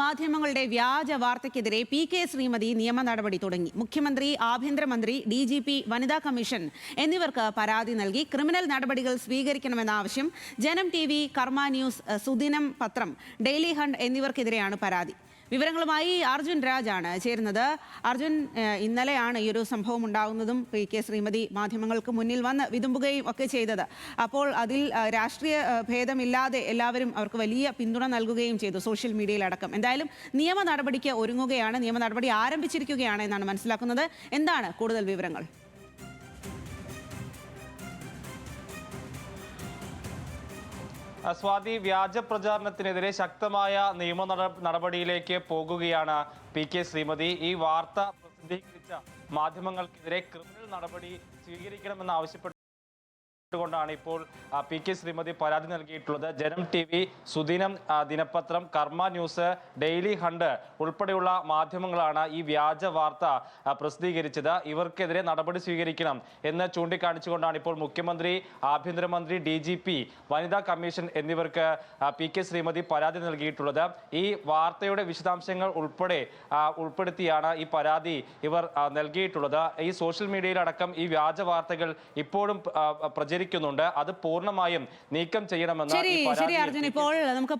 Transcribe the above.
മാധ്യമങ്ങളുടെ വ്യാജ വാർത്തയ്ക്കെതിരെ പി.കെ. ശ്രീമതി നിയമ നടപടി തുടങ്ങി. മുഖ്യമന്ത്രി, ആഭ്യന്തരമന്ത്രി, DGP, വനിതാ കമ്മീഷൻ എന്നിവർക്ക് പരാതി നൽകി. ക്രിമിനൽ നടപടികൾ സ്വീകരിക്കണമെന്ന ആവശ്യം ജനം TV, കർമ്മ ന്യൂസ്, സുദിനം പത്രം, ഡെയിലി ഹണ്ട് എന്നിവർക്കെതിരെയാണ് പരാതി. വിവരങ്ങളുമായി അർജുൻ രാജാണ് ചേരുന്നത്. അർജുൻ, ഇന്നലെയാണ് ഈ ഒരു സംഭവം ഉണ്ടാകുന്നതും പി.കെ. ശ്രീമതി മാധ്യമങ്ങൾക്ക് മുന്നിൽ വന്ന് വിതുമ്പുകയും ഒക്കെ ചെയ്തത്. അപ്പോൾ അതിൽ രാഷ്ട്രീയ ഭേദമില്ലാതെ എല്ലാവരും അവർക്ക് വലിയ പിന്തുണ നൽകുകയും ചെയ്തു, സോഷ്യൽ മീഡിയയിലടക്കം. എന്തായാലും നിയമ നടപടിക്ക് ഒരുങ്ങുകയാണ്, നിയമ നടപടി ആരംഭിച്ചിരിക്കുകയാണ് എന്നാണ് മനസ്സിലാക്കുന്നത്. എന്താണ് കൂടുതൽ വിവരങ്ങൾ? സ്വാതി, വ്യാജ പ്രചാരണത്തിനെതിരെ ശക്തമായ നിയമ നടപടിയിലേക്ക് പോകുകയാണ് പി.കെ. ശ്രീമതി. ഈ വാർത്ത പ്രസിദ്ധീകരിച്ച മാധ്യമങ്ങൾക്കെതിരെ ക്രിമിനൽ നടപടി സ്വീകരിക്കണമെന്ന് ആവശ്യപ്പെട്ടു ാണ് ഇപ്പോൾ പി.കെ. ശ്രീമതി പരാതി നൽകിയിട്ടുള്ളത്. ജനം TV, സുദിനം ദിനപത്രം, കർമ്മ ന്യൂസ്, ഡെയിലി ഹണ്ട് ഉൾപ്പെടെയുള്ള മാധ്യമങ്ങളാണ് ഈ വ്യാജ വാർത്ത പ്രസിദ്ധീകരിച്ചത്. ഇവർക്കെതിരെ നടപടി സ്വീകരിക്കണം എന്ന് ചൂണ്ടിക്കാണിച്ചുകൊണ്ടാണ് ഇപ്പോൾ മുഖ്യമന്ത്രി, ആഭ്യന്തരമന്ത്രി, DGP, വനിതാ കമ്മീഷൻ എന്നിവർക്ക് പി.കെ. ശ്രീമതി പരാതി നൽകിയിട്ടുള്ളത്. ഈ വാർത്തയുടെ വിശദാംശങ്ങൾ ഉൾപ്പെടുത്തിയാണ് ഈ പരാതി ഇവർ നൽകിയിട്ടുള്ളത്. ഈ സോഷ്യൽ മീഡിയയിലടക്കം ഈ വ്യാജ വാർത്തകൾ ഇപ്പോഴും പ്രചരിക്കുന്നുണ്ട്. അത് പൂർണ്ണമായും നീക്കം ചെയ്യണമെന്ന് ശരി അർജുൻ, ഇപ്പോൾ നമുക്ക്